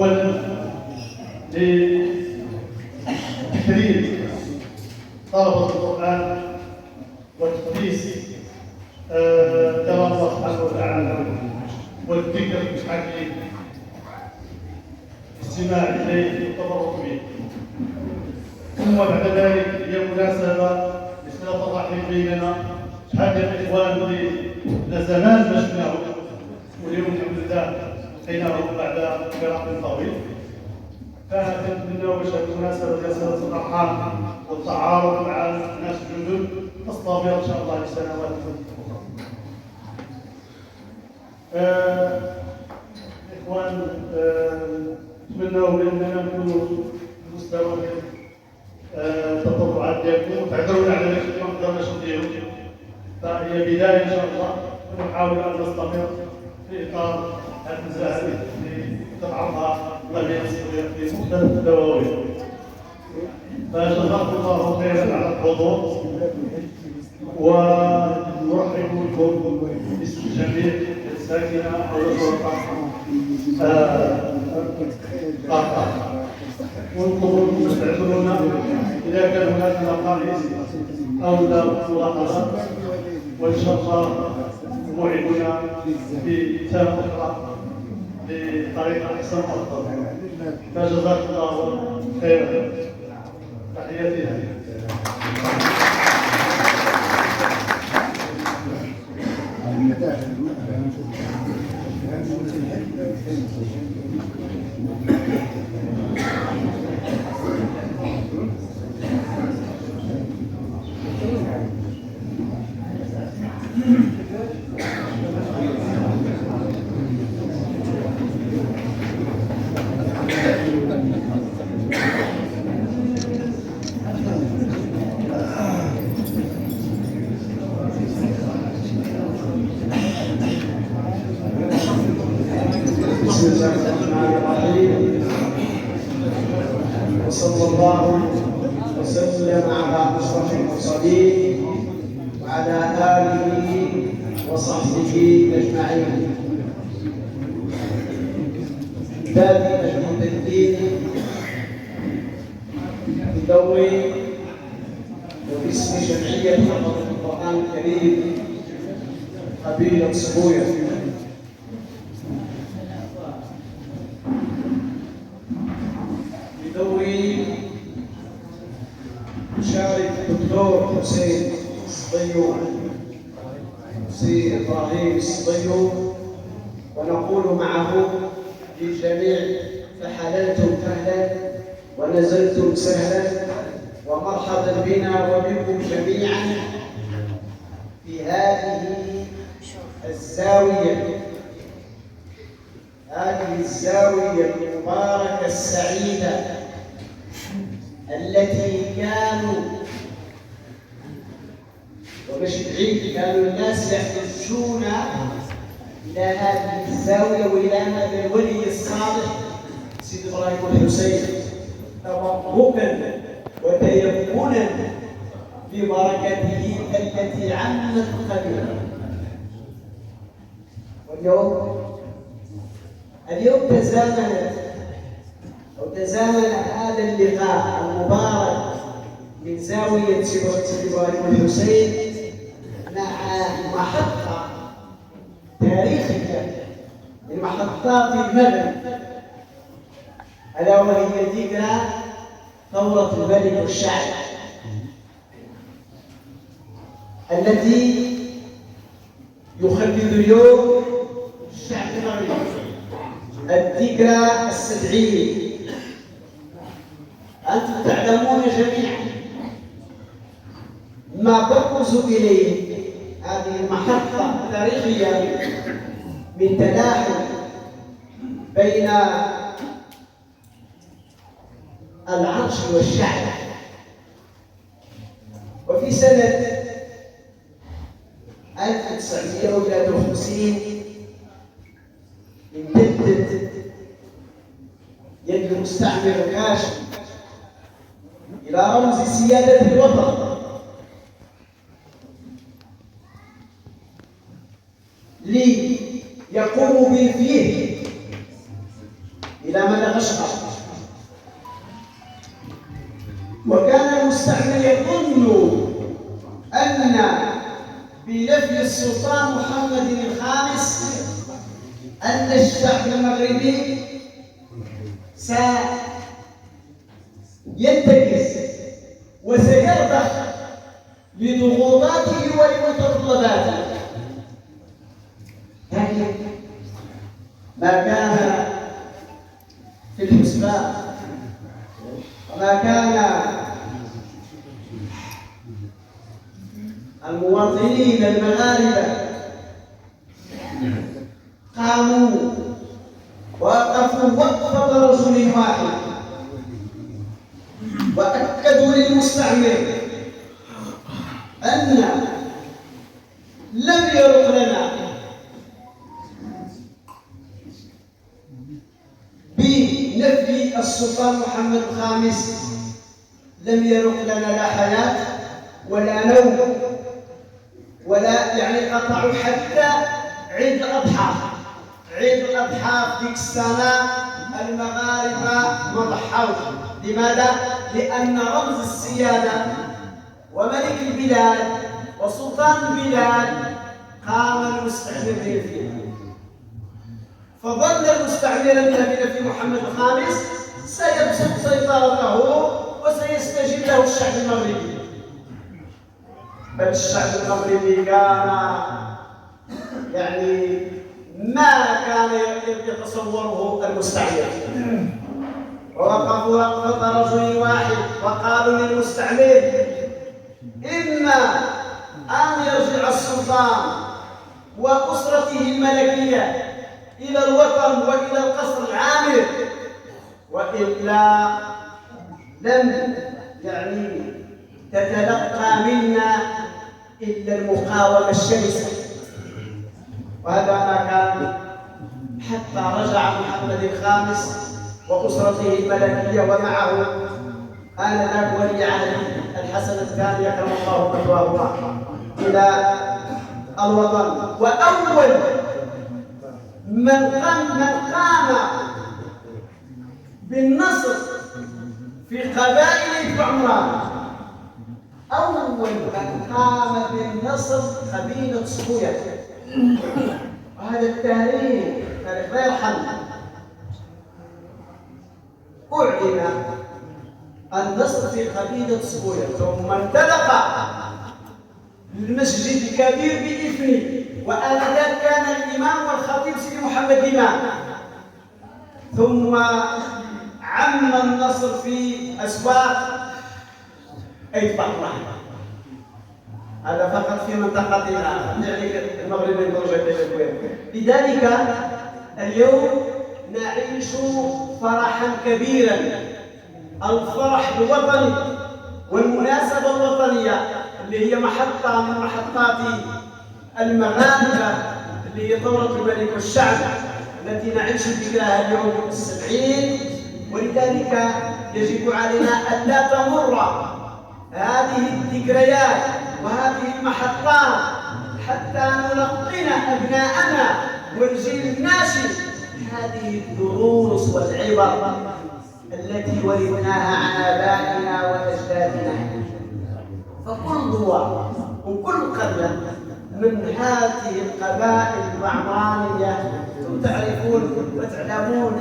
أولا لتكريم طلبة القرآن وتقديس كلام الله سبحانه وتعالى والذكر الحكيم، الاستماع إليه والتبرك به. ثم بعد ذلك هي مناسبة لصلة الرحم بيننا. هذا الإخوان اللي لا زمان ما شفناهم، واليوم الحمد لله لقيناهم بعد فراق طويل. فنتمنى باش هذه المناسبة ديال صلة الأرحام والتعارف مع الناس الجدد تستمر إن شاء الله لسنوات أخرى. إخوان، نتمنوا بأننا نكونوا في مستوى التطلعات ديالكم، وتعذرونا على داك الشيء ما نقدرناش نديرو. فهي بداية إن شاء الله، ونحاول أن نستمر في إطار هذه المزايا اللي تضعفها الأغنياء الصغيرة في مختلف الدواوين. فجزاكم الله خيرا على الحضور، ونرحب بكم باسم جميع الساكنة أو الشرطة قطر، ونطلبكم تعذرونا إذا كان هناك نقائص أو ملاحظات، وإن شاء الله موعدنا في سنة أخرى بطريقة أحسن وأفضل. فجزاك الله خيرا. تحياتي لك. بسم الله الرحمن الرحيم، وصلى الله وسلم على أشرف المرسلين وعلى آله وصحبه أجمعين. عبادي المتدين بدوري وباسم جمعية حفظ القرآن الكريم قبيلة صبوية، بدوري يشارك الدكتور حسين الصبيو سي إبراهيم الصبيو، ونقول معه للجميع: فحللتم أهلا ونزلتم سهلا، ومرحبا بنا وبكم جميعا في هذه الزاوية، الزاوية المباركة السعيدة التي كانوا ومش بعيد كانوا الناس يحتجون إلى هذه الزاوية وإلى هذا الولي الصالح سيد إبراهيم الحسين تبركا وتيمنا ببركته التي عمت قليلا. اليوم تزامن هذا اللقاء المبارك من زاوية سيد إبراهيم الحسين مع محطة تاريخية من محطات الملك، ألا وهي ذكرى ثورة الملك والشعب التي يخلد اليوم الشعب المغربي الذكرى السبعية. أنتم تعلمون جميعا ما تركز إليه هذه المحطة التاريخية من تلاحم بين العرش والشعب. وفي سنة 1953 امتدت يد المستعمر الهاشمي إلى رمز سيادة الوطن ليقوم بالفيه إلى مدى مدغشقر. وكان المستعمر يظن أن بنفي السلطان محمد الخامس أن الشعب المغربي سينتكس وسيرضخ لضغوطاته ولمتطلباته، لكن ما كان في الحسبان وما كان المواطنين المغاربة قاموا وقفوا وقفة رجل واحد وأكدوا للمستعمر أن لم يرق لنا بنفي السلطان محمد الخامس، لم يرق لنا لا حياة ولا نوم ولا يعني قطعوا حتى عيد الأضحى. عيد الأضحى في ذيك السنة المغاربة ما ضحوش. لماذا؟ لأن رمز السيادة وملك البلاد وسلطان البلاد قام المستعمر فيه، فظن المستعمر أن في محمد الخامس سيبسط سيطرته وسيستجيب له الشعب المغربي. بل الشعب المغربي كان يعني ما كان يتصوره المستعمر، ووقفوا وقفة رجل واحد وقالوا للمستعمر: إما أن يرجع السلطان وأسرته الملكية إلى الوطن وإلى القصر العامر، وإلا لن يعني تتلقى منا إلا المقاومة الشرسة. وهذا ما كان حتى رجع محمد الخامس وأسرته الملكية ومعه آنذاك ولي عهد الحسن الثاني أكرم الله مثواه إلى الوطن. وأول من قام بالنصر في قبائل بعمران، أول من قام بالنصر قبيلة صبوية. وهذا التاريخ لا يرحم. أعلن النصر في قبيلة صبوية، ثم انطلق للمسجد الكبير بإفني، وآنذاك كان الإمام والخطيب سيدي محمد إمام. ثم عم النصر في أسواق أيت بعمران. هذا فقط في منطقتنا يعني المغرب من درجة الكويت. لذلك اليوم نعيش فرحا كبيرا، الفرح الوطني والمناسبة الوطنية اللي هي محطة من محطات المغاربة، اللي هي ثورة الملك والشعب التي نعيش ذكرها اليوم 70. ولذلك يجب علينا أن لا تمر هذه الذكريات وهذه المحطات حتى نلقن أبناءنا والجيل الناشئ هذه الدروس والعبر التي ورثناها عن آبائنا وأجدادنا. فكل دواء وكل قرية من هذه القبائل البعمرانية تعرفون وتعلمون